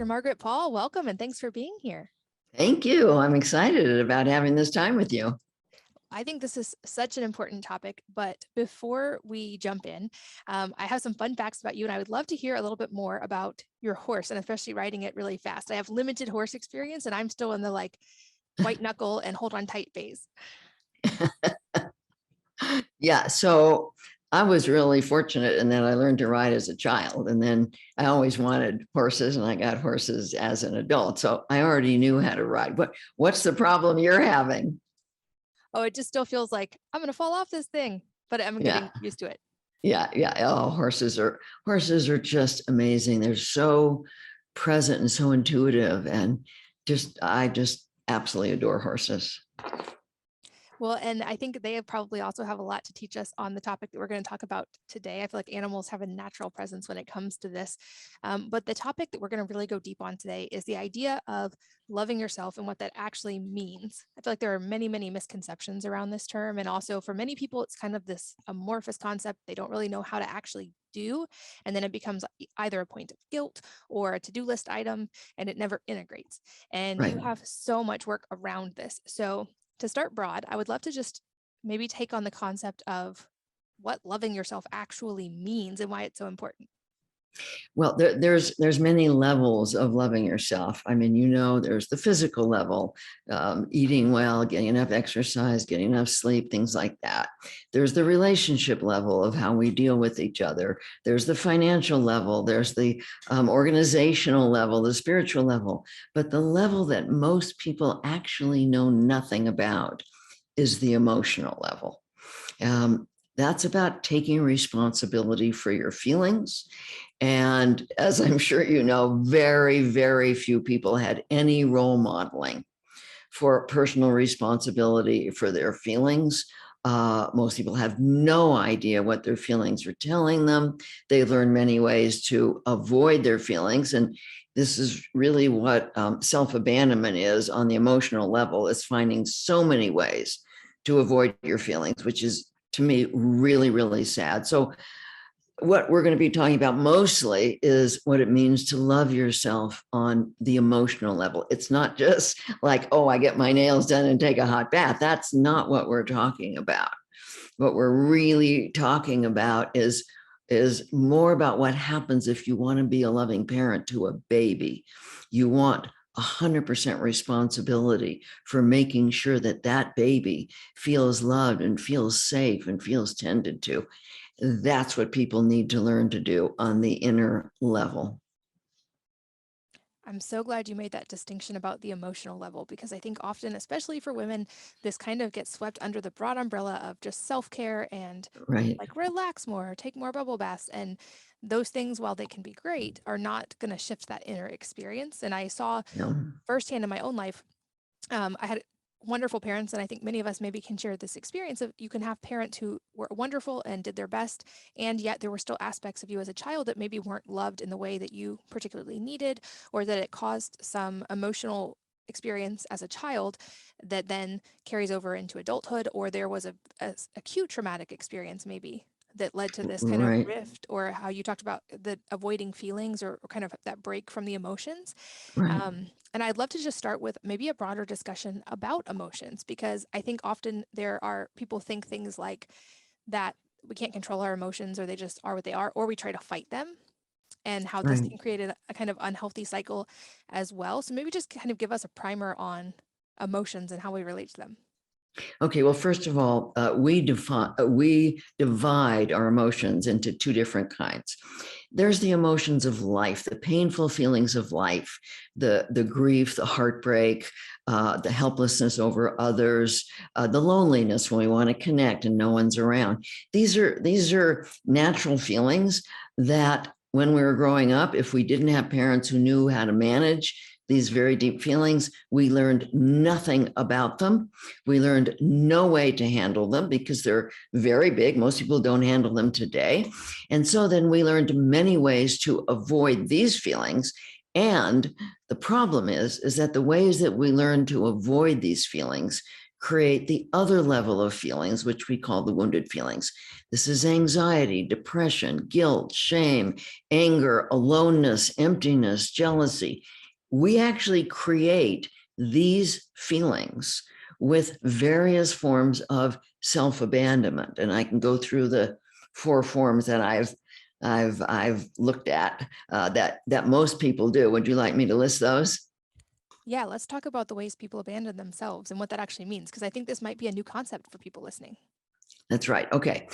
Dr. Margaret Paul, welcome and thanks for being here. Thank you. I'm excited about having this time with you. I think this is such an important topic, but before we jump in, I have some fun facts about you, and I would love to hear a little bit more about your horse, and especially riding it really fast. I have limited horse experience, and I'm still in the white knuckle and hold on tight phase. Yeah, so I was really fortunate in that I learned to ride as a child, and then I always wanted horses, and I got horses as an adult. So I already knew how to ride. What's the problem you're having? Oh, it just still feels like I'm going to fall off this thing, but I'm getting used to it. Yeah. Oh, horses are just amazing. They're so present and so intuitive, and I just absolutely adore horses. Well, and I think they probably also have a lot to teach us on the topic that we're going to talk about today. I feel like animals have a natural presence when it comes to this. But the topic that we're going to really go deep on today is the idea of loving yourself and what that actually means. I feel like there are many, many misconceptions around this term. And also for many people, it's kind of this amorphous concept they don't really know how to actually do. And then it becomes either a point of guilt or a to-do list item, and it never integrates. And Right. you have so much work around this. So to start broad, I would love to just maybe take on the concept of what loving yourself actually means and why it's so important. Well, there's many levels of loving yourself. I mean, there's the physical level, eating well, getting enough exercise, getting enough sleep, things like that. There's the relationship level of how we deal with each other. There's the financial level. There's the organizational level, the spiritual level. But the level that most people actually know nothing about is the emotional level. That's about taking responsibility for your feelings. And as I'm sure you know, very, very few people had any role modeling for personal responsibility for their feelings. Most people have no idea what their feelings are telling them. They learn many ways to avoid their feelings. And this is really what self-abandonment is on the emotional level, is finding so many ways to avoid your feelings, which is, to me, really, really sad. So what we're going to be talking about mostly is what it means to love yourself on the emotional level. It's not just like, oh, I get my nails done and take a hot bath. That's not what we're talking about. What we're really talking about is more about what happens if you want to be a loving parent to a baby. You want 100% responsibility for making sure that that baby feels loved and feels safe and feels tended to. That's what people need to learn to do on the inner level. I'm so glad you made that distinction about the emotional level, because I think often, especially for women, this kind of gets swept under the broad umbrella of just self-care and Right. relax more, take more bubble baths. And those things, while they can be great, are not going to shift that inner experience. And I saw Yeah. firsthand in my own life, I had wonderful parents, and I think many of us maybe can share this experience of you can have parents who were wonderful and did their best, and yet there were still aspects of you as a child that maybe weren't loved in the way that you particularly needed, or that it caused some emotional experience as a child that then carries over into adulthood, or there was a acute traumatic experience maybe that led to this kind of Right. rift, or how you talked about the avoiding feelings, or kind of that break from the emotions. Right. And I'd love to just start with maybe a broader discussion about emotions, because I think often people think things like that we can't control our emotions, or they just are what they are, or we try to fight them, and how this Right. can create a kind of unhealthy cycle as well. So maybe just kind of give us a primer on emotions and how we relate to them. Okay, well, first of all, we divide our emotions into two different kinds. There's the emotions of life, the painful feelings of life, the grief, the heartbreak, the helplessness over others, the loneliness when we want to connect and no one's around. These are natural feelings that when we were growing up, if we didn't have parents who knew how to manage these very deep feelings, we learned nothing about them. We learned no way to handle them because they're very big. Most people don't handle them today. And so then we learned many ways to avoid these feelings. And the problem is that the ways that we learn to avoid these feelings create the other level of feelings, which we call the wounded feelings. This is anxiety, depression, guilt, shame, anger, aloneness, emptiness, jealousy. We actually create these feelings with various forms of self-abandonment. And I can go through the 4 forms that I've looked at that most people do. Would you like me to list those? Yeah, let's talk about the ways people abandon themselves and what that actually means, because I think this might be a new concept for people listening. That's right. Okay.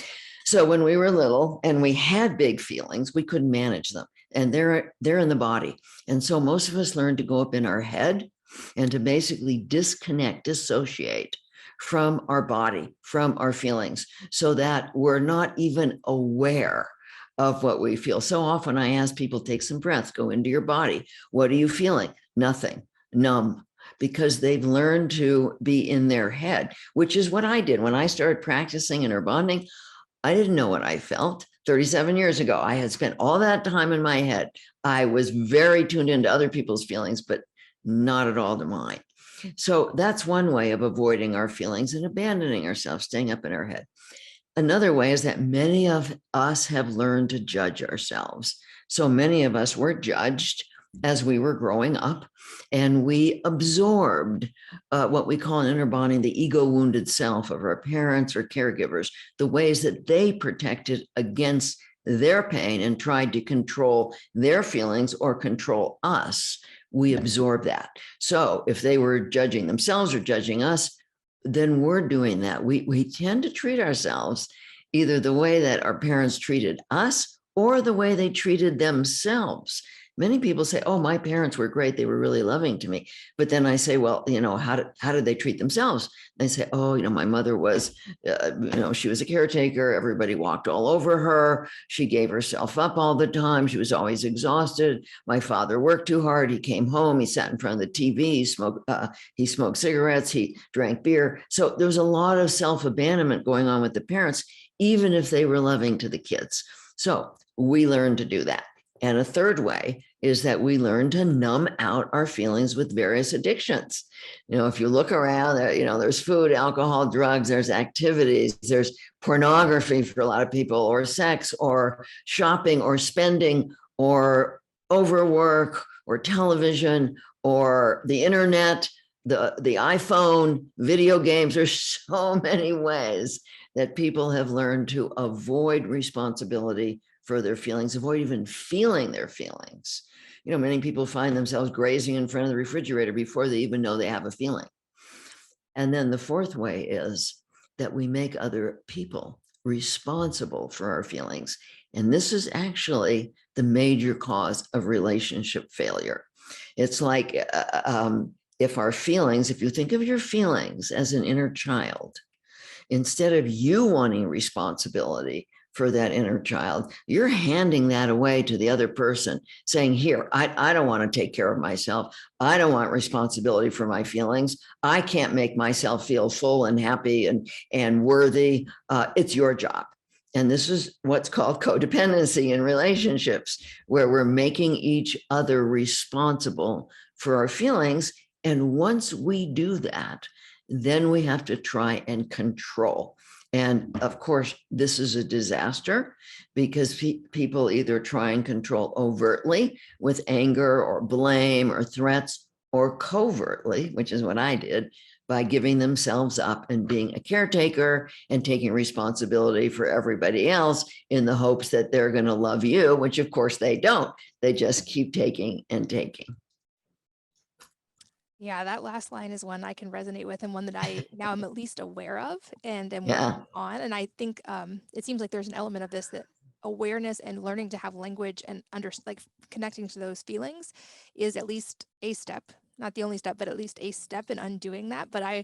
So when we were little and we had big feelings, we couldn't manage them. And they're in the body. And so most of us learned to go up in our head and to basically disconnect, dissociate from our body, from our feelings, so that we're not even aware of what we feel. So often I ask people, take some breaths, go into your body. What are you feeling? Nothing. Numb, because they've learned to be in their head, which is what I did when I started practicing inner bonding. I didn't know what I felt 37 years ago. I had spent all that time in my head. I was very tuned into other people's feelings, but not at all to mine. So that's one way of avoiding our feelings and abandoning ourselves, staying up in our head. Another way is that many of us have learned to judge ourselves. So many of us were judged as we were growing up, and we absorbed what we call in inner bonding the ego wounded self of our parents or caregivers, the ways that they protected against their pain and tried to control their feelings or control us. We absorb that. So if they were judging themselves or judging us, then we're doing that. We tend to treat ourselves either the way that our parents treated us or the way they treated themselves. Many people say, oh, my parents were great. They were really loving to me. But then I say, well, how did they treat themselves? They say, oh, my mother was, she was a caretaker. Everybody walked all over her. She gave herself up all the time. She was always exhausted. My father worked too hard. He came home. He sat in front of the TV. He smoked cigarettes. He drank beer. So there was a lot of self-abandonment going on with the parents, even if they were loving to the kids. So we learned to do that. And a third way is that we learn to numb out our feelings with various addictions. If you look around, there's food, alcohol, drugs, there's activities, there's pornography for a lot of people, or sex, or shopping, or spending, or overwork, or television, or the internet, the iPhone, video games. There's so many ways that people have learned to avoid responsibility for their feelings, avoid even feeling their feelings. Many people find themselves grazing in front of the refrigerator before they even know they have a feeling. And then the fourth way is that we make other people responsible for our feelings. And this is actually the major cause of relationship failure. It's like if you think of your feelings as an inner child, instead of you wanting responsibility for that inner child, you're handing that away to the other person, saying, here, I don't want to take care of myself. I don't want responsibility for my feelings. I can't make myself feel full and happy and worthy. It's your job. And this is what's called codependency in relationships, where we're making each other responsible for our feelings. And once we do that, then we have to try and control. And of course, this is a disaster because people either try and control overtly with anger or blame or threats, or covertly, which is what I did, by giving themselves up and being a caretaker and taking responsibility for everybody else in the hopes that they're going to love you, which of course they don't. They just keep taking and taking. Yeah, that last line is one I can resonate with, and one that I now am at least aware of and am Yeah, working on. And I think it seems like there's an element of this, that awareness and learning to have language and like connecting to those feelings is at least a step, not the only step, but at least a step in undoing that. But I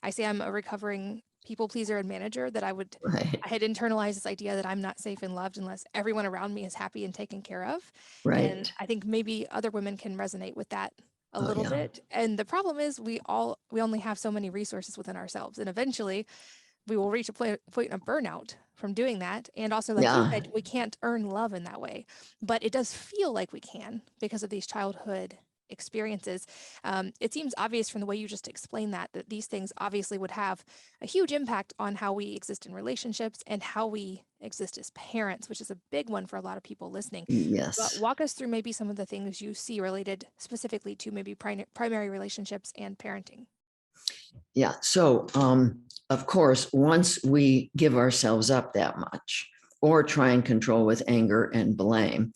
say I'm a recovering people pleaser and manager, that right, I had internalized this idea that I'm not safe and loved unless everyone around me is happy and taken care of. And right. I think maybe other women can resonate with that a Oh, little yeah, bit. And the problem is we only have so many resources within ourselves. And eventually we will reach a point of burnout from doing that. And also, like you yeah. said, we can't earn love in that way. But it does feel like we can because of these childhood experiences. It seems obvious from the way you just explained that these things obviously would have a huge impact on how we exist in relationships and how we exist as parents, which is a big one for a lot of people listening. But Yes. walk us through maybe some of the things you see related specifically to maybe primary relationships and parenting. Yeah. So, of course, once we give ourselves up that much or try and control with anger and blame,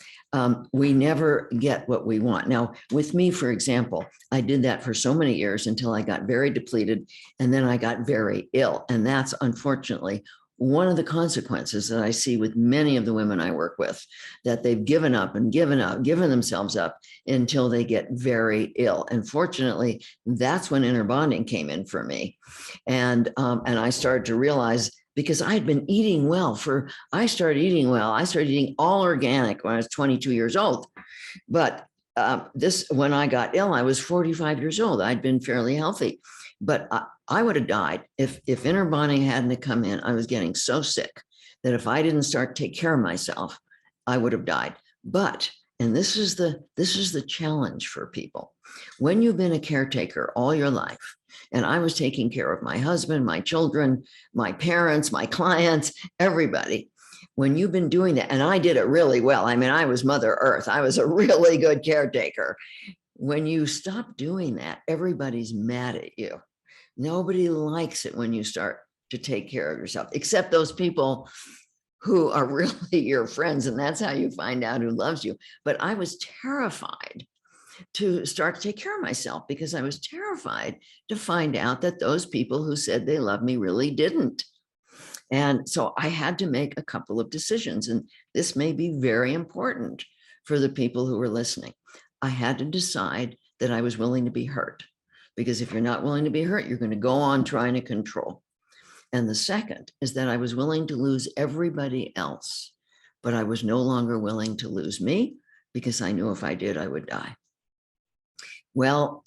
we never get what we want. Now, with me, for example, I did that for so many years until I got very depleted and then I got very ill. And that's unfortunately one of the consequences that I see with many of the women I work with, that they've given up and given themselves up until they get very ill. And fortunately, that's when inner bonding came in for me. And I started to realize, because I had been eating well I started eating well. I started eating all organic when I was 22 years old. But when I got ill, I was 45 years old. I'd been fairly healthy, but I would have died if inner bonding hadn't come in. I was getting so sick that if I didn't start to take care of myself, I would have died. But and this is the challenge for people. When you've been a caretaker all your life, and I was taking care of my husband, my children, my parents, my clients, everybody. When you've been doing that, and I did it really well. I mean, I was Mother Earth. I was a really good caretaker. When you stop doing that, everybody's mad at you. Nobody likes it when you start to take care of yourself, except those people who are really your friends. And that's how you find out who loves you. But I was terrified to start to take care of myself because I was terrified to find out that those people who said they loved me really didn't. And so I had to make a couple of decisions. And this may be very important for the people who are listening. I had to decide that I was willing to be hurt, because if you're not willing to be hurt, you're going to go on trying to control. And the second is that I was willing to lose everybody else, but I was no longer willing to lose me, because I knew if I did, I would die. Well,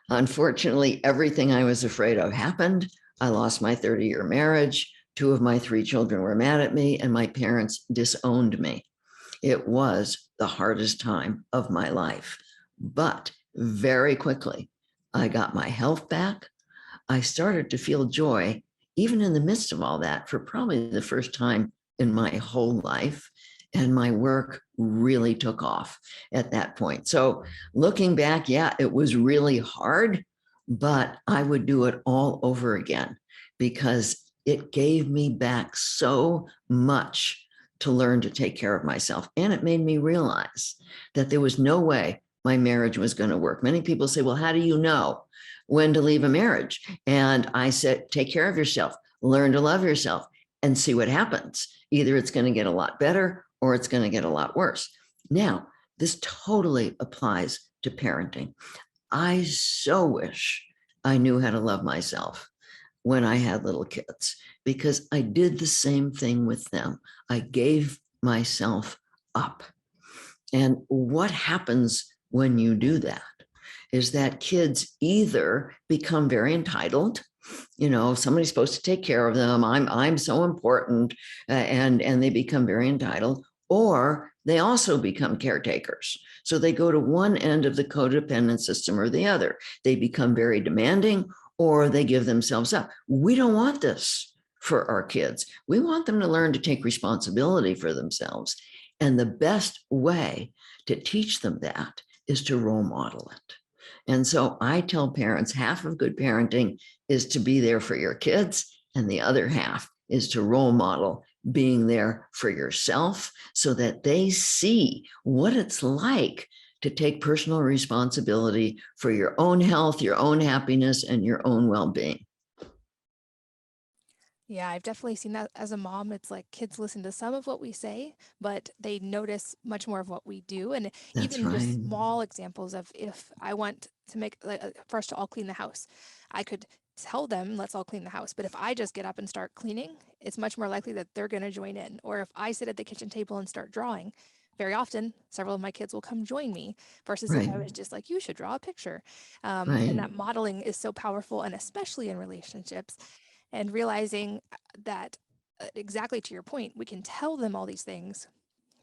unfortunately, everything I was afraid of happened. I lost my 30-year marriage. 2 of my 3 children were mad at me, and my parents disowned me. It was the hardest time of my life. But very quickly, I got my health back. I started to feel joy, even in the midst of all that, for probably the first time in my whole life. And my work really took off at that point. So looking back, yeah, it was really hard, but I would do it all over again because it gave me back so much to learn to take care of myself. And it made me realize that there was no way my marriage was going to work. Many people say, well, how do you know when to leave a marriage? And I said, take care of yourself, learn to love yourself, and see what happens. Either it's going to get a lot better or it's going to get a lot worse. Now, this totally applies to parenting. I so wish I knew how to love myself when I had little kids, because I did the same thing with them. I gave myself up. And what happens when you do that is that kids either become very entitled, somebody's supposed to take care of them. I'm so important, and they become very entitled, or they also become caretakers. So they go to one end of the codependent system or the other. They become very demanding, or they give themselves up. We don't want this for our kids. We want them to learn to take responsibility for themselves. And the best way to teach them that is to role model it. And so I tell parents, half of good parenting is to be there for your kids, and the other half is to role model being there for yourself so that they see what it's like to take personal responsibility for your own health, your own happiness, and your own well-being. Yeah, I've definitely seen that as a mom. It's like kids listen to some of what we say, but they notice much more of what we do. And That's even just right. small examples of, if I want to make for us to all clean the house, I could tell them, let's all clean the house. But if I just get up and start cleaning, it's much more likely that they're going to join in. Or if I sit at the kitchen table and start drawing, very often several of my kids will come join me, versus if Right. I was just like, you should draw a picture. And Right. that modeling is so powerful, and especially in relationships, and realizing that, exactly to your point, we can tell them all these things,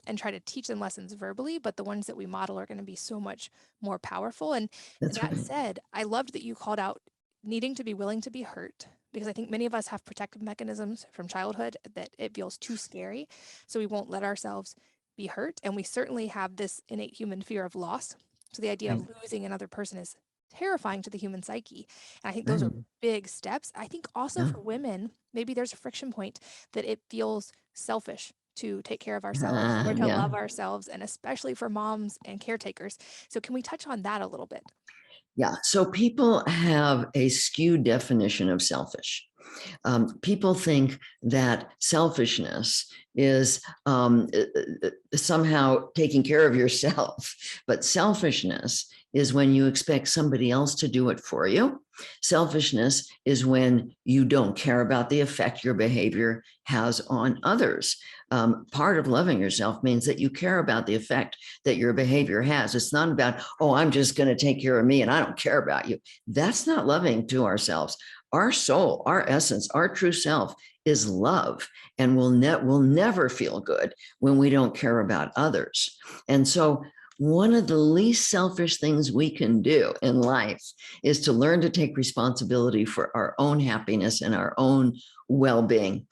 and try to teach them lessons verbally, but the ones that we model are going to be so much more powerful. And That's that right. said, I loved that you called out needing to be willing to be hurt, because I think many of us have protective mechanisms from childhood that it feels too scary. So we won't let ourselves be hurt. And we certainly have this innate human fear of loss. So the idea Right. of losing another person is terrifying to the human psyche. And I think those are Right. big steps. I think also Yeah. for women, maybe there's a friction point that it feels selfish to take care of ourselves or to Yeah. love ourselves, and especially for moms and caretakers. So can we touch on that a little bit? Yeah. So people have a skewed definition of selfish. People think that selfishness is somehow taking care of yourself, but selfishness is when you expect somebody else to do it for you. Selfishness is when you don't care about the effect your behavior has on others. Part of loving yourself means that you care about the effect that your behavior has. It's not about, oh, I'm just going to take care of me and I don't care about you. That's not loving to ourselves. Our soul, our essence, our true self is love, and will never feel good when we don't care about others. And so one of the least selfish things we can do in life is to learn to take responsibility for our own happiness and our own well-being.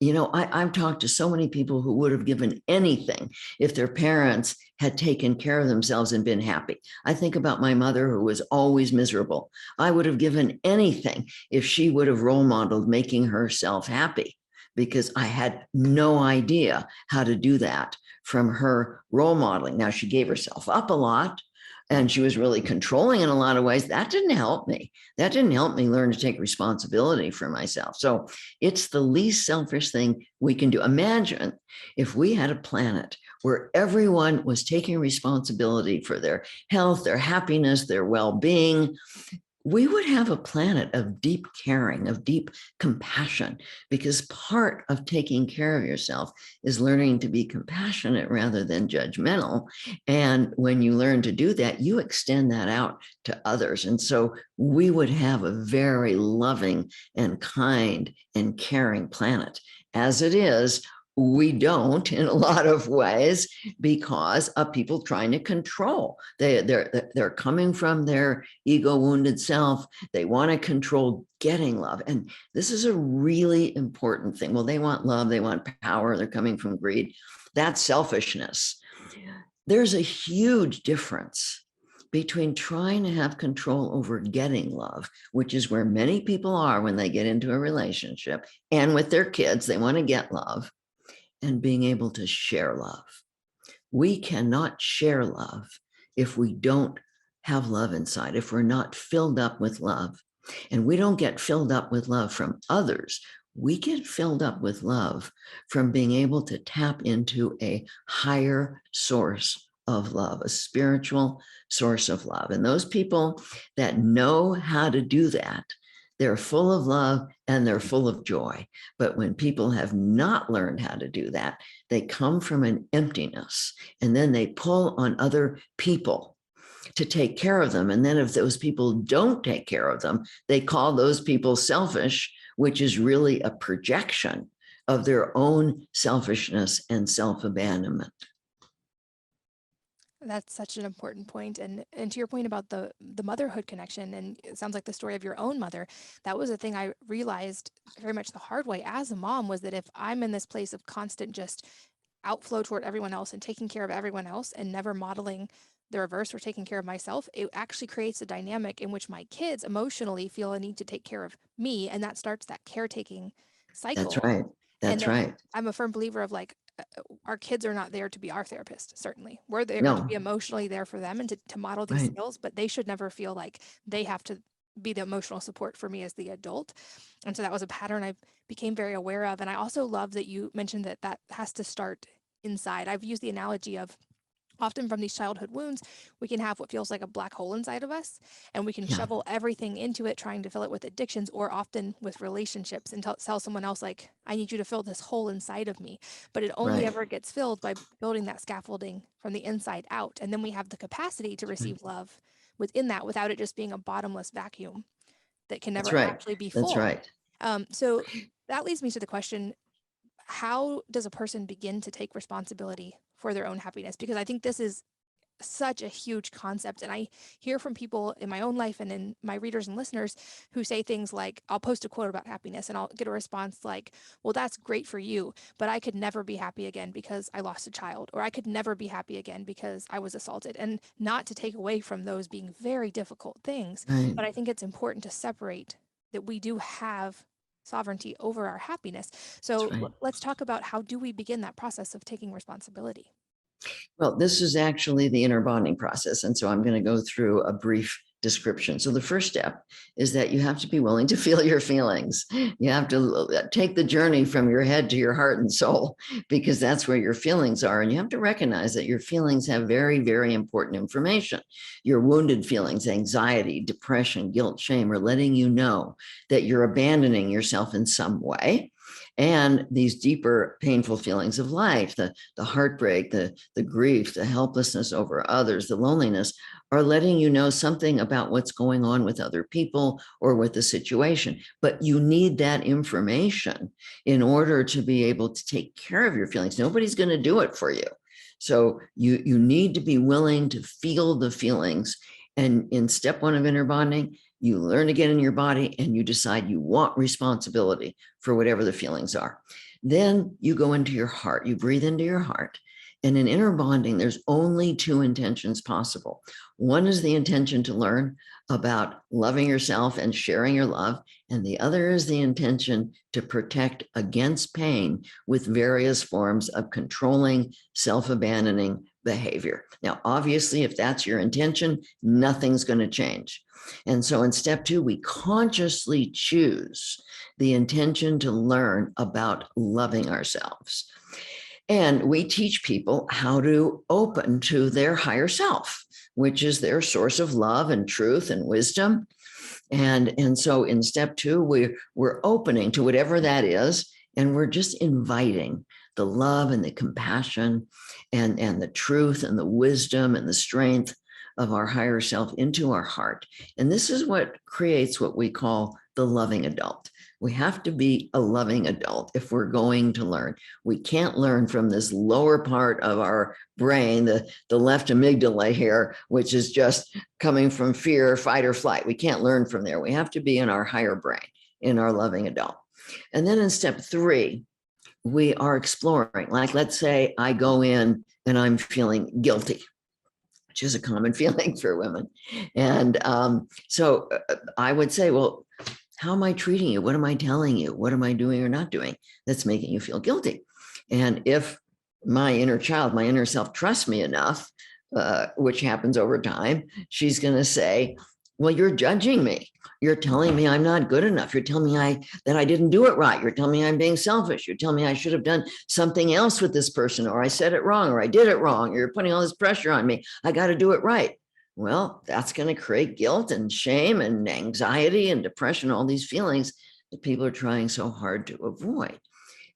I've talked to so many people who would have given anything if their parents had taken care of themselves and been happy. I think about my mother, who was always miserable. I would have given anything if she would have role modeled making herself happy, because I had no idea how to do that from her role modeling. Now, she gave herself up a lot and she was really controlling in a lot of ways. That didn't help me. That didn't help me learn to take responsibility for myself. So it's the least selfish thing we can do. Imagine if we had a planet where everyone was taking responsibility for their health, their happiness, their well-being. We would have a planet of deep caring, of deep compassion, because part of taking care of yourself is learning to be compassionate rather than judgmental. And when you learn to do that, you extend that out to others. And so we would have a very loving and kind and caring planet. As it is, we don't in a lot of ways because of people trying to control. They're coming from their ego wounded self. They want to control getting love. And this is a really important thing. Well, they want love, they want power, they're coming from greed. That's selfishness. There's a huge difference between trying to have control over getting love, which is where many people are when they get into a relationship, and with their kids, they want to get love, and being able to share love. We cannot share love if we don't have love inside, if we're not filled up with love. And we don't get filled up with love from others. We get filled up with love from being able to tap into a higher source of love, a spiritual source of love. And those people that know how to do that, they're full of love and they're full of joy. But when people have not learned how to do that, they come from an emptiness, and then they pull on other people to take care of them. And then if those people don't take care of them, they call those people selfish, which is really a projection of their own selfishness and self-abandonment. That's such an important point. And to your point about the motherhood connection, and it sounds like the story of your own mother, that was a thing I realized very much the hard way as a mom, was that if I'm in this place of constant just outflow toward everyone else and taking care of everyone else and never modeling the reverse or taking care of myself, it actually creates a dynamic in which my kids emotionally feel a need to take care of me, and that starts that caretaking That's cycle. right. And That's right. I'm a firm believer of like, our kids are not there to be our therapist, certainly. We're there to be No, emotionally there for them and to model these right. skills, but they should never feel like they have to be the emotional support for me as the adult. And so that was a pattern I became very aware of. And I also love that you mentioned that that has to start inside. I've used the analogy of, often from these childhood wounds, we can have what feels like a black hole inside of us, and we can Yeah, shovel everything into it, trying to fill it with addictions or often with relationships, and tell someone else, like, I need you to fill this hole inside of me. But it only right. ever gets filled by building that scaffolding from the inside out. And then we have the capacity to receive love within that without it just being a bottomless vacuum that can That's never right. actually be That's full. right. So that leads me to the question, how does a person begin to take responsibility for their own happiness, because I think this is such a huge concept. And I hear from people in my own life and in my readers and listeners who say things like, I'll post a quote about happiness and I'll get a response like, well, that's great for you, but I could never be happy again because I lost a child, or I could never be happy again because I was assaulted. And not to take away from those being very difficult things, Right. but I think it's important to separate that we do have sovereignty over our happiness. That's So right. let's talk about, how do we begin that process of taking responsibility? Well, this is actually the inner bonding process. And so I'm going to go through a brief description. So the first step is that you have to be willing to feel your feelings. You have to take the journey from your head to your heart and soul, because that's where your feelings are. And you have to recognize that your feelings have very, very important information. Your wounded feelings, anxiety, depression, guilt, shame, are letting you know that you're abandoning yourself in some way. And these deeper, painful feelings of life, the heartbreak, the grief, the helplessness over others, the loneliness, are letting you know something about what's going on with other people or with the situation. But you need that information in order to be able to take care of your feelings. Nobody's going to do it for you. So you need to be willing to feel the feelings. And in step one of inner bonding, you learn to get in your body and you decide you want responsibility for whatever the feelings are. Then you go into your heart, you breathe into your heart. And in inner bonding, there's only two intentions possible. One is the intention to learn about loving yourself and sharing your love. And the other is the intention to protect against pain with various forms of controlling, self-abandoning behavior. Now, obviously, if that's your intention, nothing's going to change. And so in step two, we consciously choose the intention to learn about loving ourselves. And we teach people how to open to their higher self, which is their source of love and truth and wisdom. And so in step two, we're opening to whatever that is, and we're just inviting the love and the compassion and the truth and the wisdom and the strength of our higher self into our heart. And this is what creates what we call the loving adult. We have to be a loving adult if we're going to learn. We can't learn from this lower part of our brain, the left amygdala here, which is just coming from fear, fight, or flight. We can't learn from there. We have to be in our higher brain, in our loving adult. And then in step three, we are exploring. Like, let's say I go in and I'm feeling guilty, which is a common feeling for women. And so I would say, well, how am I treating you? What am I telling you? What am I doing or not doing that's making you feel guilty? And if my inner child, my inner self trusts me enough, which happens over time, she's going to say, well, you're judging me. You're telling me I'm not good enough. You're telling me that I didn't do it right. You're telling me I'm being selfish. You're telling me I should have done something else with this person, or I said it wrong, or I did it wrong. You're putting all this pressure on me. I got to do it right. Well, that's going to create guilt and shame and anxiety and depression, all these feelings that people are trying so hard to avoid.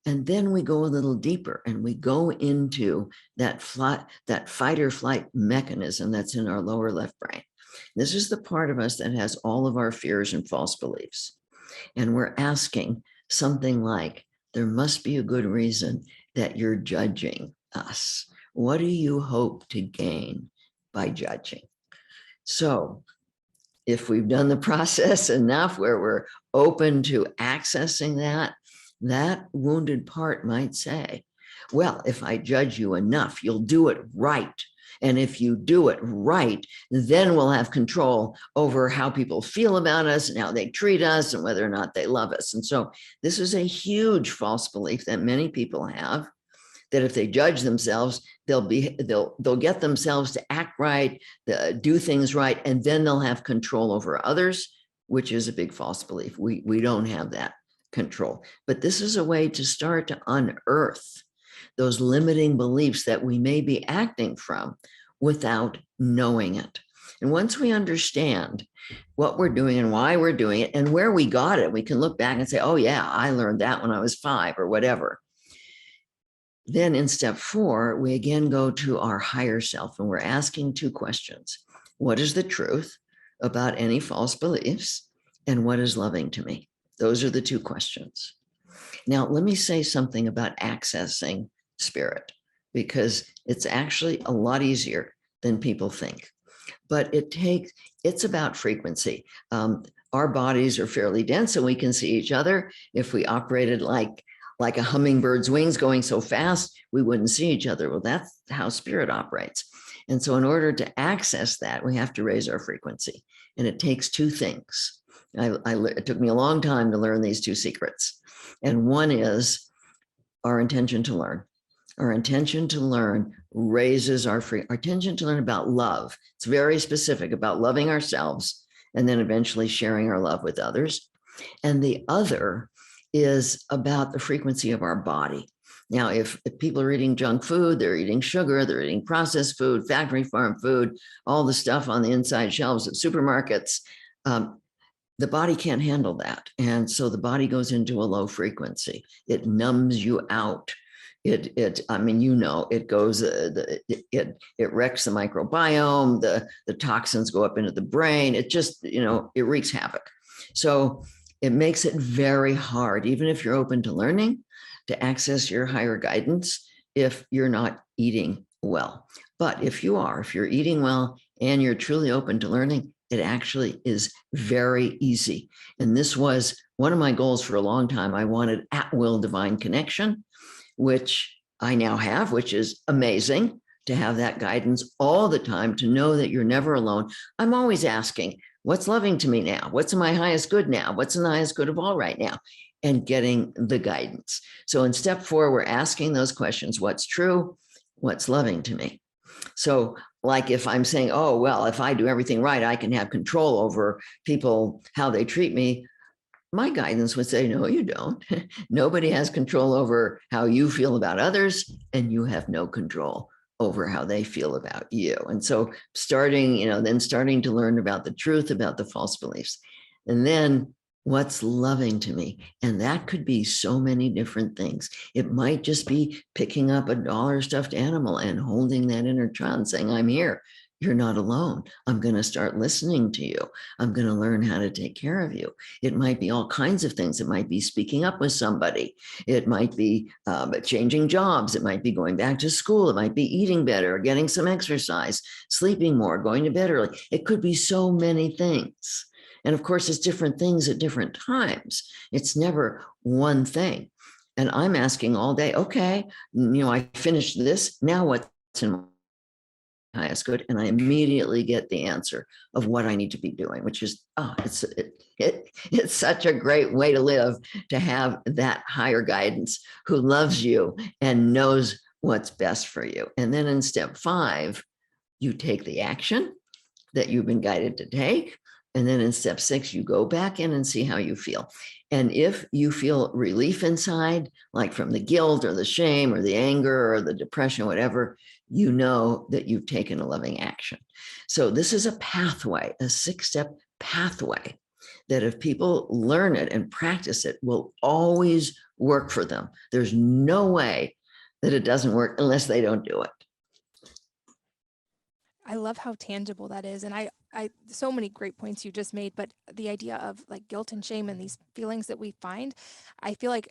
And then we go a little deeper and we go into that fight or flight mechanism that's in our lower left brain. This is the part of us that has all of our fears and false beliefs. And we're asking something like, there must be a good reason that you're judging us. What do you hope to gain by judging? So if we've done the process enough where we're open to accessing that wounded part might say, well, if I judge you enough, you'll do it right. And if you do it right, then we'll have control over how people feel about us and how they treat us and whether or not they love us. And so this is a huge false belief that many people have, that if they judge themselves, they'll get themselves to act right, do things right, and then they'll have control over others, which is a big false belief. We don't have that control. But this is a way to start to unearth those limiting beliefs that we may be acting from without knowing it. And once we understand what we're doing and why we're doing it and where we got it, we can look back and say, oh yeah, I learned that when I was 5 or whatever. Then in step 4, we again go to our higher self and we're asking 2 questions. What is the truth about any false beliefs? And what is loving to me? Those are the 2 questions. Now, let me say something about accessing spirit. because it's actually a lot easier than people think. But it's about frequency. Our bodies are fairly dense and we can see each other. If we operated like a hummingbird's wings going so fast, we wouldn't see each other. Well, that's how spirit operates. And so in order to access that, we have to raise our frequency. And it takes two things. It took me a long time to learn these two secrets. And one is our intention to learn. Our intention to learn raises our intention to learn about love. It's very specific about loving ourselves and then eventually sharing our love with others. And the other is about the frequency of our body. Now, if people are eating junk food, they're eating sugar, they're eating processed food, factory farm food, all the stuff on the inside shelves at supermarkets, the body can't handle that. And so the body goes into a low frequency. It numbs you out. I mean, it goes, it wrecks the microbiome, the toxins go up into the brain. It just, it wreaks havoc. So it makes it very hard, even if you're open to learning, to access your higher guidance if you're not eating well. But if you're eating well and you're truly open to learning, it actually is very easy. And this was one of my goals for a long time. I wanted at-will divine connection, which I now have, which is amazing to have that guidance all the time, to know that you're never alone. I'm always asking, what's loving to me now? What's in my highest good now? What's in the highest good of all right now? And getting the guidance. So in step 4, we're asking those questions. What's true? What's loving to me? So like if I'm saying, oh, well, if I do everything right, I can have control over people, how they treat me. My guidance would say, no, you don't. Nobody has control over how you feel about others, and you have no control over how they feel about you. And so starting to learn about the truth, about the false beliefs, and then what's loving to me. And that could be so many different things. It might just be picking up a dollar stuffed animal and holding that inner child and saying, I'm here. You're not alone. I'm going to start listening to you. I'm going to learn how to take care of you. It might be all kinds of things. It might be speaking up with somebody. It might be changing jobs. It might be going back to school. It might be eating better, getting some exercise, sleeping more, going to bed early. It could be so many things. And of course, it's different things at different times. It's never one thing. And I'm asking all day, okay, I finished this. Now what's in my highest good? And I immediately get the answer of what I need to be doing, which is, it's such a great way to live, to have that higher guidance who loves you and knows what's best for you. And then in step 5, you take the action that you've been guided to take. And then in step 6, you go back in and see how you feel. And if you feel relief inside, like from the guilt or the shame or the anger or the depression, whatever, you know that you've taken a loving action. So this is a pathway, a 6-step pathway that if people learn it and practice it, will always work for them. There's no way that it doesn't work unless they don't do it. I love how tangible that is. And I so many great points you just made, but the idea of like guilt and shame and these feelings that we find, I feel like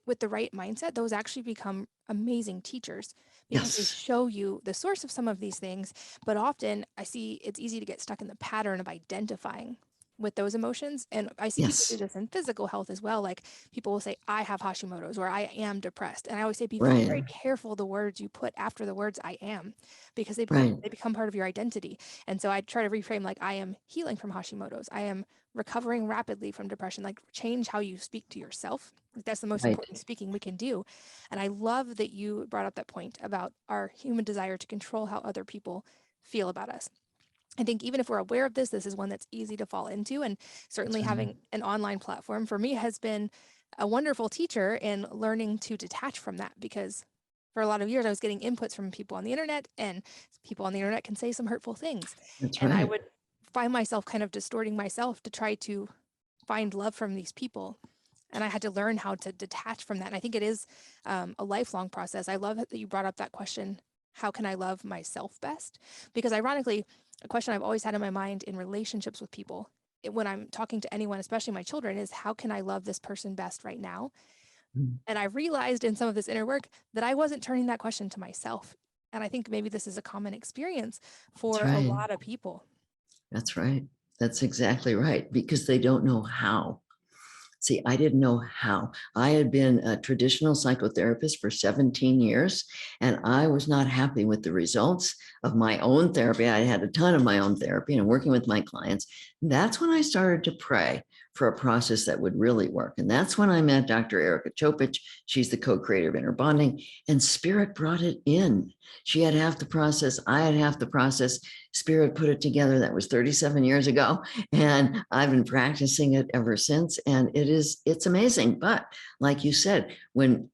with the right mindset, those actually become amazing teachers because they Yes. show you the source of some of these things. But often I see it's easy to get stuck in the pattern of identifying with those emotions. And I see people do Yes. this in physical health as well. Like people will say, I have Hashimoto's or I am depressed. And I always say, be very, very Right. careful the words you put after the words I am, because they Right. become part of your identity. And so I try to reframe like I am healing from Hashimoto's. I am recovering rapidly from depression. Like change how you speak to yourself. Like, that's the most Right. important speaking we can do. And I love that you brought up that point about our human desire to control how other people feel about us. I think even if we're aware of this is one that's easy to fall into. And certainly That's right. having an online platform for me has been a wonderful teacher in learning to detach from that, because for a lot of years I was getting inputs from people on the internet, and people on the internet can say some hurtful things. That's And I right. would find myself kind of distorting myself to try to find love from these people. And I had to learn how to detach from that. And I think it is a lifelong process. I love that you brought up that question, how can I love myself best? Because ironically, a question I've always had in my mind in relationships with people, when I'm talking to anyone, especially my children, is how can I love this person best right now? And I realized in some of this inner work that I wasn't turning that question to myself. And I think maybe this is a common experience That's for a right. lot of people. That's right. That's exactly right. Because they don't know how. See, I didn't know how. I had been a traditional psychotherapist for 17 years, and I was not happy with the results of my own therapy. I had a ton of my own therapy and working with my clients. That's when I started to pray for a process that would really work. And that's when I met Dr. Erica Chopich. She's the co-creator of Inner Bonding, and Spirit brought it in. She had half the process. I had half the process. Spirit put it together. That was 37 years ago. And I've been practicing it ever since. And it's amazing. But like you said, when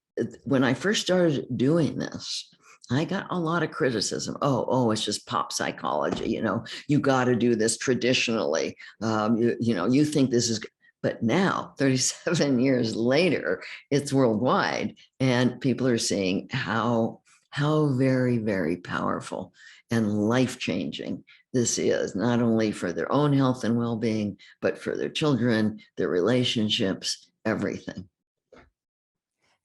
I first started doing this, I got a lot of criticism. Oh, it's just pop psychology. You got to do this traditionally. You think this is, but now 37 years later, it's worldwide, and people are seeing how very, very powerful and life-changing this is, not only for their own health and well-being, but for their children, their relationships, everything.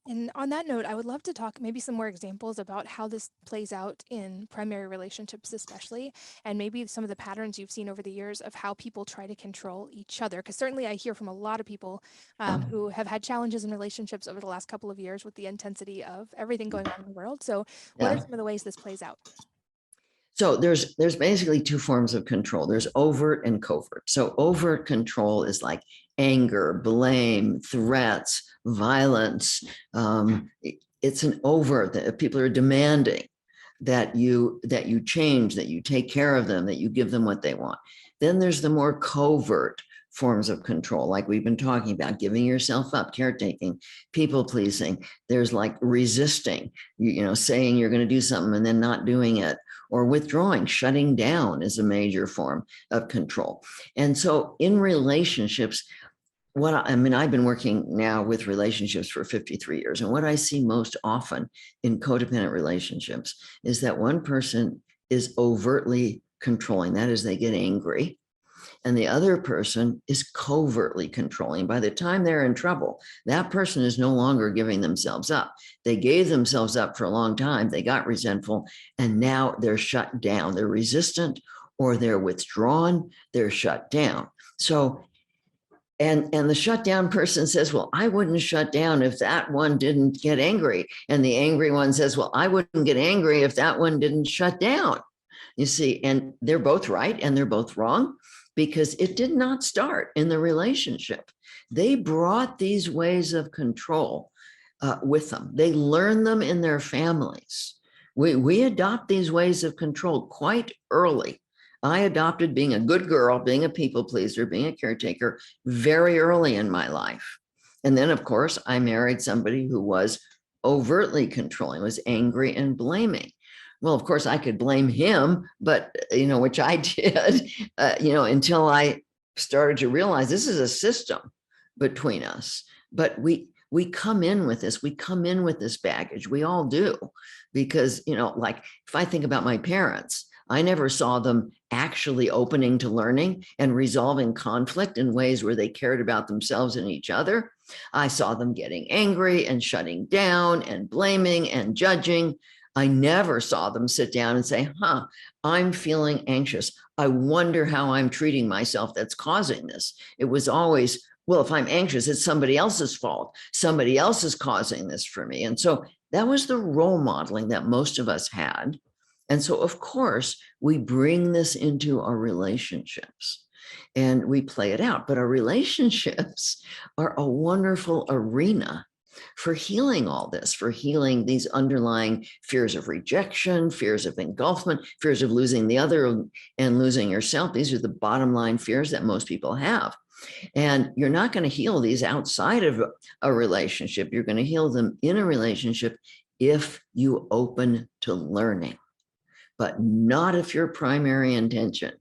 And on that note, I would love to talk maybe some more examples about how this plays out in primary relationships, especially, and maybe some of the patterns you've seen over the years of how people try to control each other. Because certainly I hear from a lot of people who have had challenges in relationships over the last couple of years with the intensity of everything going on in the world. So, what are Yeah. some of the ways this plays out? So there's basically two forms of control. There's overt and covert. So overt control is like anger, blame, threats, violence. It's an overt that people are demanding that you change, that you take care of them, that you give them what they want. Then there's the more covert forms of control, like we've been talking about, giving yourself up, caretaking, people pleasing. There's like resisting, saying you're going to do something and then not doing it, or withdrawing, shutting down is a major form of control. And so in relationships, I've been working now with relationships for 53 years. And what I see most often in codependent relationships is that one person is overtly controlling. That is, they get angry. And the other person is covertly controlling. By the time they're in trouble, that person is no longer giving themselves up. They gave themselves up for a long time. They got resentful, and now they're shut down. They're resistant, or they're withdrawn. They're shut down. So and the shutdown person says, well, I wouldn't shut down if that one didn't get angry. And the angry one says, well, I wouldn't get angry if that one didn't shut down. You see, and they're both right and they're both wrong, because it did not start in the relationship. They brought these ways of control with them. They learned them in their families. We adopt these ways of control quite early. I adopted being a good girl, being a people pleaser, being a caretaker very early in my life. And then, of course, I married somebody who was overtly controlling, was angry and blaming. Well, of course, I could blame him, but, which I did, until I started to realize this is a system between us. But we come in with this, baggage. We all do, because, like if I think about my parents, I never saw them actually opening to learning and resolving conflict in ways where they cared about themselves and each other. I saw them getting angry and shutting down and blaming and judging. I never saw them sit down and say, I'm feeling anxious. I wonder how I'm treating myself that's causing this. It was always, well, if I'm anxious, it's somebody else's fault. Somebody else is causing this for me. And so that was the role modeling that most of us had. And so, of course, we bring this into our relationships and we play it out. But our relationships are a wonderful arena for healing all this, for healing these underlying fears of rejection, fears of engulfment, fears of losing the other and losing yourself. These are the bottom line fears that most people have. And you're not going to heal these outside of a relationship. You're going to heal them in a relationship if you open to learning, but not if your primary intention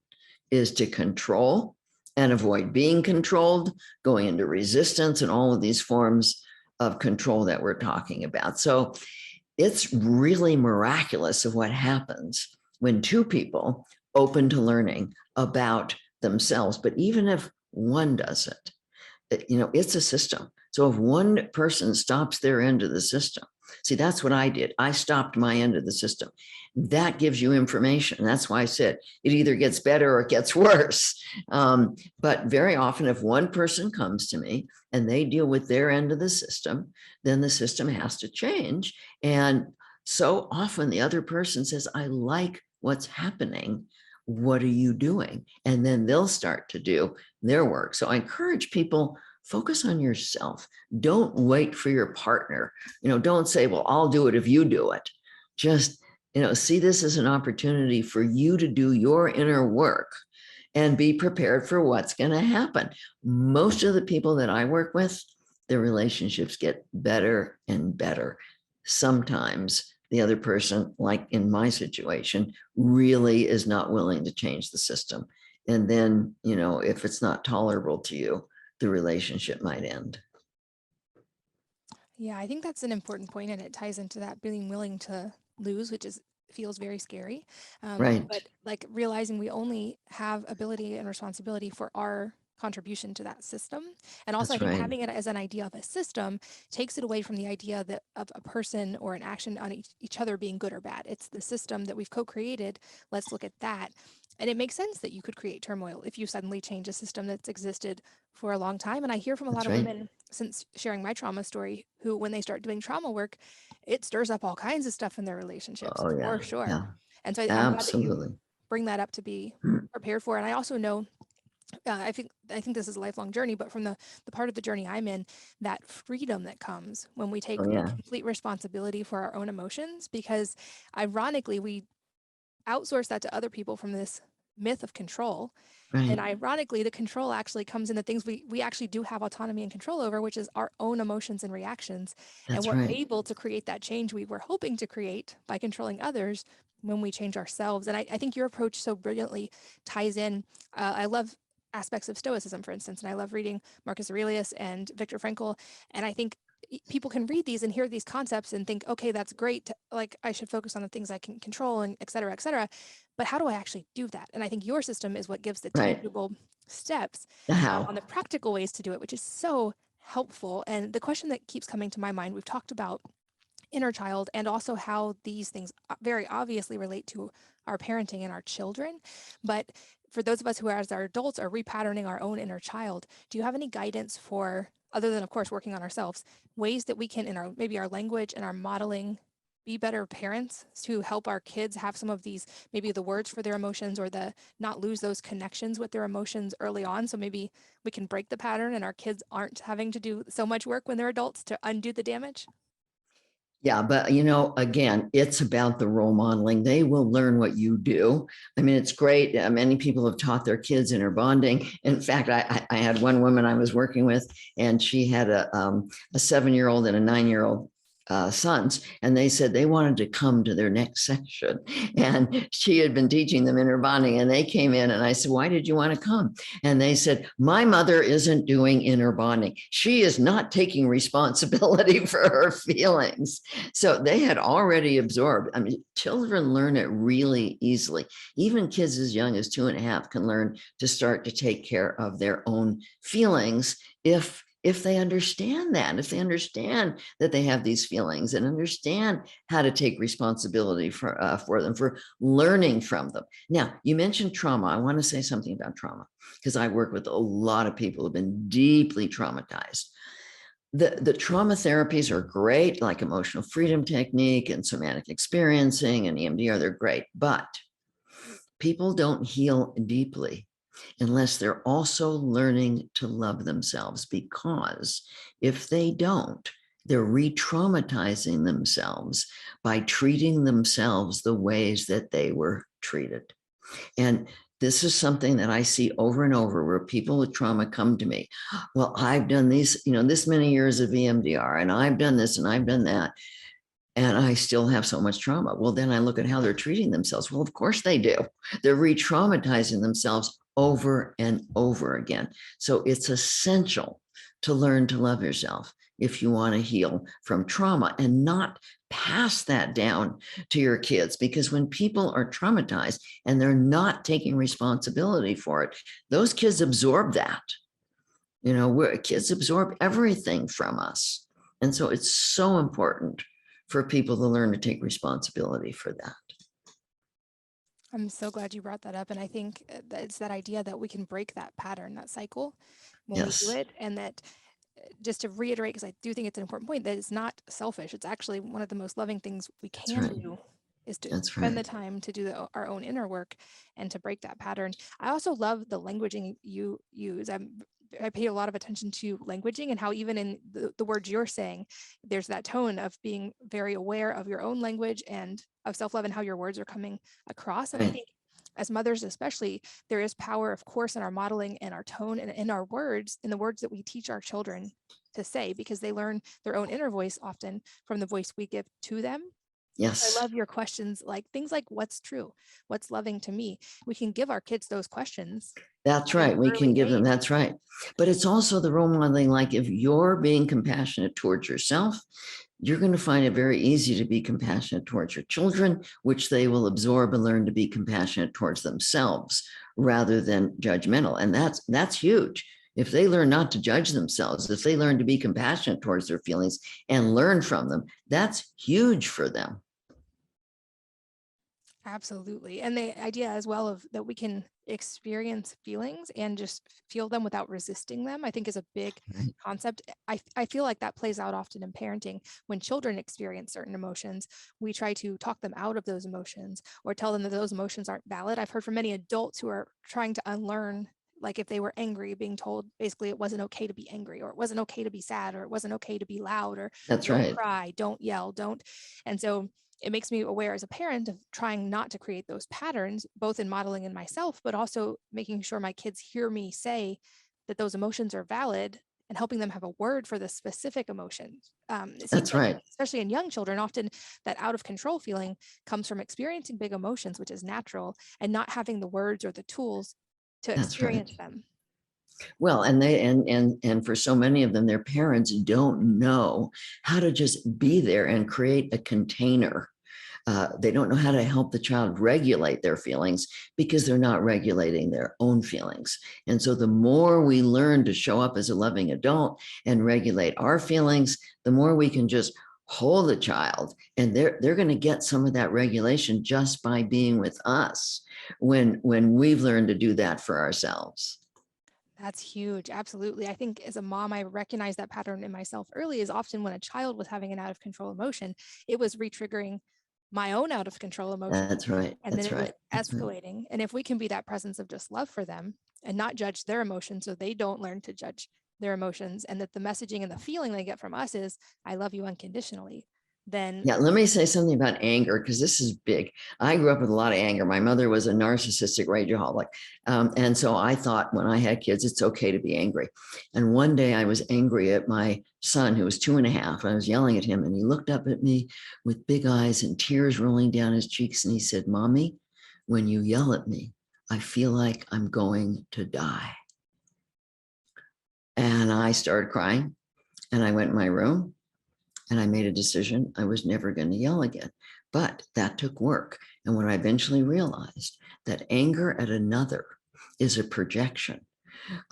is to control and avoid being controlled, going into resistance and all of these forms of control that we're talking about. So it's really miraculous of what happens when two people open to learning about themselves. But even if one doesn't, it's a system. So if one person stops their end of the system, see, that's what I did. I stopped my end of the system. That gives you information. That's why I said it either gets better or it gets worse. But very often, if one person comes to me and they deal with their end of the system, then the system has to change. And so often the other person says, I like what's happening. What are you doing? And then they'll start to do their work. So I encourage people, focus on yourself. Don't wait for your partner. Don't say, well, I'll do it if you do it. Just, see this as an opportunity for you to do your inner work and be prepared for what's going to happen. Most of the people that I work with, their relationships get better and better. Sometimes the other person, like in my situation, really is not willing to change the system. And then, if it's not tolerable to you, the relationship might end. Yeah, I think that's an important point, and it ties into that being willing to lose, which feels very scary. Right. But like realizing we only have ability and responsibility for our contribution to that system. And also, I That's think right. having it as an idea of a system takes it away from the idea that of a person or an action on each other being good or bad. It's the system that we've co-created. Let's look at that. And it makes sense that you could create turmoil if you suddenly change a system that's existed for a long time. And I hear from a lot That's of right. women, since sharing my trauma story, who, when they start doing trauma work, it stirs up all kinds of stuff in their relationships, Oh, yeah. for sure. Yeah. And so I'm glad that you Absolutely. bring that up to be prepared for. And I also know, I think this is a lifelong journey, but from the part of the journey I'm in, that freedom that comes when we take Oh, yeah. complete responsibility for our own emotions, because ironically, we outsource that to other people from this myth of control. And Right. ironically, the control actually comes in the things we actually do have autonomy and control over, which is our own emotions and reactions. And That's we're right. able to create that change we were hoping to create by controlling others when we change ourselves. And I think your approach so brilliantly ties in. I love aspects of Stoicism, for instance, and I love reading Marcus Aurelius and Viktor Frankl. And I think people can read these and hear these concepts and think, okay, that's great. Like I should focus on the things I can control and et cetera, et cetera. But how do I actually do that? And I think your system is what gives the Right. tangible steps The on how. the practical ways to do it, which is so helpful. And the question that keeps coming to my mind, we've talked about inner child and also how these things very obviously relate to our parenting and our children. But for those of us who, as our adults, are repatterning our own inner child, do you have any guidance for, other than, of course, working on ourselves, ways that we can, in our maybe our language and our modeling, be better parents to help our kids have some of these, maybe the words for their emotions or the not lose those connections with their emotions early on? So maybe we can break the pattern and our kids aren't having to do so much work when they're adults to undo the damage. Yeah, but again, it's about the role modeling. They will learn what you do. I mean, it's great. Many people have taught their kids inner bonding. In fact, I had one woman I was working with, and she had a 7-year-old and a 9-year-old sons, and they said they wanted to come to their next session. And she had been teaching them inner bonding, and they came in, and I said, "Why did you want to come?" And they said, "My mother isn't doing inner bonding. She is not taking responsibility for her feelings." So they had already absorbed. I mean, children learn it really easily. Even kids as young as 2.5 can learn to start to take care of their own feelings if they understand that, if they understand that they have these feelings and understand how to take responsibility for them, for learning from them. Now, you mentioned trauma. I want to say something about trauma because I work with a lot of people who've been deeply traumatized. The trauma therapies are great, like emotional freedom technique and somatic experiencing and EMDR, they're great, but people don't heal deeply unless they're also learning to love themselves, because if they don't, they're re-traumatizing themselves by treating themselves the ways that they were treated. And this is something that I see over and over where people with trauma come to me. Well, I've done these, this many years of EMDR, and I've done this and I've done that, and I still have so much trauma. Well, then I look at how they're treating themselves. Well, of course they do. They're re-traumatizing themselves over and over again. So it's essential to learn to love yourself if you want to heal from trauma and not pass that down to your kids. Because when people are traumatized and they're not taking responsibility for it, those kids absorb that. Kids absorb everything from us. And so it's so important for people to learn to take responsibility for that. I'm so glad you brought that up. And I think that it's that idea that we can break that pattern, that cycle when we do Yes, it. And that just to reiterate, because I do think it's an important point, that it's not selfish. It's actually one of the most loving things we that's can right. do is to That's spend the right. time to do our own inner work and to break that pattern. I also love the languaging you use. I pay a lot of attention to languaging and how even in the words you're saying, there's that tone of being very aware of your own language and of self-love and how your words are coming across. And I Right. think as mothers especially, there is power, of course, in our modeling and our tone and in our words, in the words that we teach our children to say, because they learn their own inner voice often from the voice we give to them. So I Yes. love your questions, like things like what's true, what's loving to me. We can give our kids those questions That's at an right. We can early give them, age. that's right. But it's also the role modeling. Like if you're being compassionate towards yourself, you're going to find it very easy to be compassionate towards your children, which they will absorb and learn to be compassionate towards themselves rather than judgmental. And that's huge. If they learn not to judge themselves, if they learn to be compassionate towards their feelings and learn from them, that's huge for them. Absolutely. And the idea as well of that we can experience feelings and just feel them without resisting them, I think is a big Right? concept. I feel like that plays out often in parenting. When children experience certain emotions, we try to talk them out of those emotions or tell them that those emotions aren't valid. I've heard from many adults who are trying to unlearn, like if they were angry, being told basically it wasn't okay to be angry, or it wasn't okay to be sad, or it wasn't okay to be loud, or That's don't right. cry, don't yell, don't. And so it makes me aware as a parent of trying not to create those patterns, both in modeling in myself, but also making sure my kids hear me say that those emotions are valid and helping them have a word for the specific emotions. It seems That's like, right. especially in young children, often that out of control feeling comes from experiencing big emotions, which is natural, and not having the words or the tools to That's right. experience them. Well, and they and for so many of them, their parents don't know how to just be there and create a container. They don't know how to help the child regulate their feelings because they're not regulating their own feelings. And so the more we learn to show up as a loving adult and regulate our feelings, the more we can just hold the child, and they're going to get some of that regulation just by being with us when we've learned to do that for ourselves. That's huge. Absolutely. I think as a mom, I recognize that pattern in myself early is often when a child was having an out of control emotion, it was re-triggering my own out of control emotion. That's right. And then That's it was right. That's right. escalating. And if we can be that presence of just love for them and not judge their emotions so they don't learn to judge their emotions, and that the messaging and the feeling they get from us is, I love you unconditionally, then Yeah, let me say something about anger because this is big. I grew up with a lot of anger. My mother was a narcissistic rageaholic. And so I thought when I had kids, it's okay to be angry. And one day I was angry at my son, who was 2.5. I was yelling at him, and he looked up at me with big eyes and tears rolling down his cheeks. And he said, "Mommy, when you yell at me, I feel like I'm going to die." And I started crying, and I went in my room, and I made a decision I was never going to yell again. But that took work. And when I eventually realized that anger at another is a projection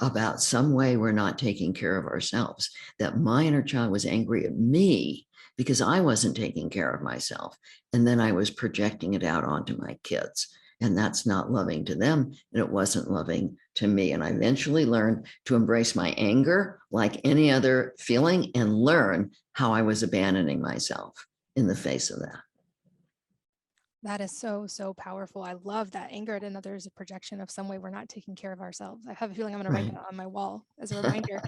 about some way we're not taking care of ourselves, that my inner child was angry at me because I wasn't taking care of myself. And then I was projecting it out onto my kids. And that's not loving to them. And it wasn't loving to me. And I eventually learned to embrace my anger like any other feeling and learn how I was abandoning myself in the face of that. that is so, so powerful. I love that anger at another is a projection of some way we're not taking care of ourselves. I have a feeling I'm going to write Right. that on my wall as a reminder.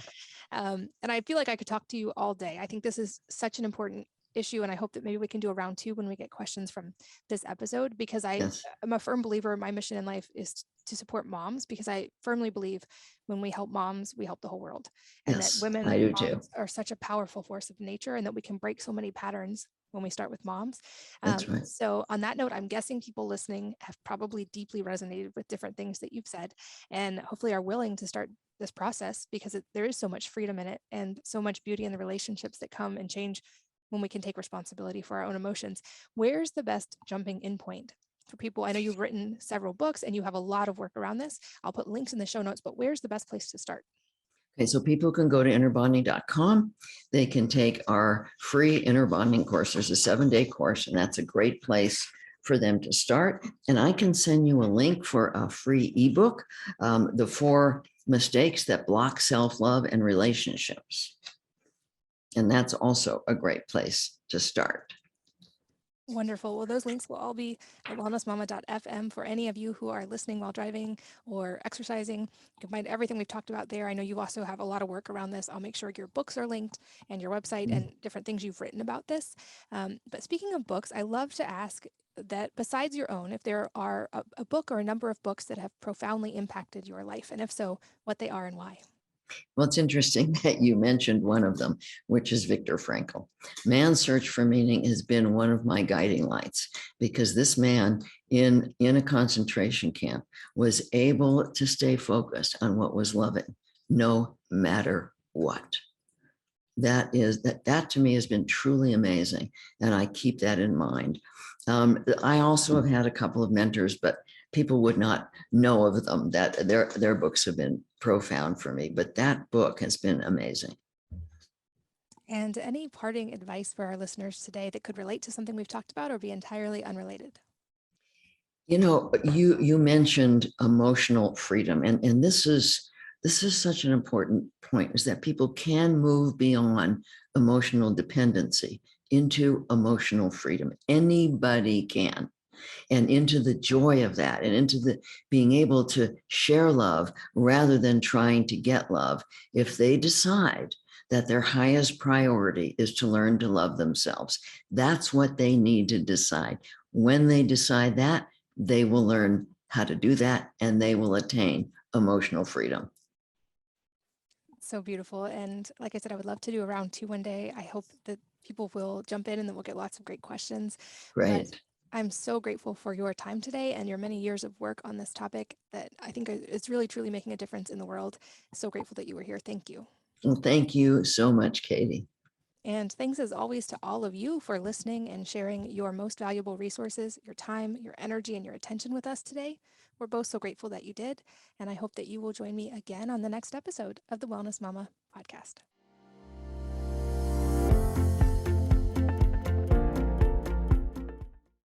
And I feel like I could talk to you all day. I think this is such an important issue, and I hope that maybe we can do a round two when we get questions from this episode, because I Yes. am a firm believer my mission in life is to support moms, because I firmly believe when we help moms, we help the whole world, and that Yes, women I do too. moms are such a powerful force of nature, and that we can break so many patterns when we start with moms. That's right. So on that note, I'm guessing people listening have probably deeply resonated with different things that you've said, and hopefully are willing to start this process, because there is so much freedom in it and so much beauty in the relationships that come and change when we can take responsibility for our own emotions. Where's the best jumping in point for people? I know you've written several books and you have a lot of work around this. I'll put links in the show notes, but where's the best place to start? Okay, so people can go to innerbonding.com. They can take our free inner bonding course. There's a 7-day course, and that's a great place for them to start. And I can send you a link for a free ebook, The 4 Mistakes That Block Self-Love and Relationships. And that's also a great place to start. Wonderful. Well, those links will all be at wellnessmama.fm for any of you who are listening while driving or exercising. You can find everything we've talked about there. I know you also have a lot of work around this. I'll make sure your books are linked and your website and different things you've written about this. But speaking of books, I love to ask that besides your own, if there are a book or a number of books that have profoundly impacted your life, and if so, what they are and why. Well, it's interesting that you mentioned one of them, which is Viktor Frankl. Man's Search for Meaning has been one of my guiding lights because this man in a concentration camp was able to stay focused on what was loving, no matter what. That to me has been truly amazing. And I keep that in mind. I also have had a couple of mentors, but people would not know of them, that their books have been profound for me, but that book has been amazing. And any parting advice for our listeners today that could relate to something we've talked about or be entirely unrelated? You mentioned emotional freedom, and this is such an important point, is that people can move beyond emotional dependency into emotional freedom. Anybody can. And into the joy of that, and into the being able to share love rather than trying to get love. If they decide that their highest priority is to learn to love themselves, that's what they need to decide. When they decide that, they will learn how to do that, and they will attain emotional freedom. So beautiful. And like I said, I would love to do a round 2 one day. I hope that people will jump in and that we'll get lots of great questions. But Great. I'm so grateful for your time today and your many years of work on this topic that I think it's really, truly making a difference in the world. So grateful that you were here. Thank you. Well, thank you so much, Katie. And thanks as always to all of you for listening and sharing your most valuable resources, your time, your energy, and your attention with us today. We're both so grateful that you did. And I hope that you will join me again on the next episode of the Wellness Mama podcast.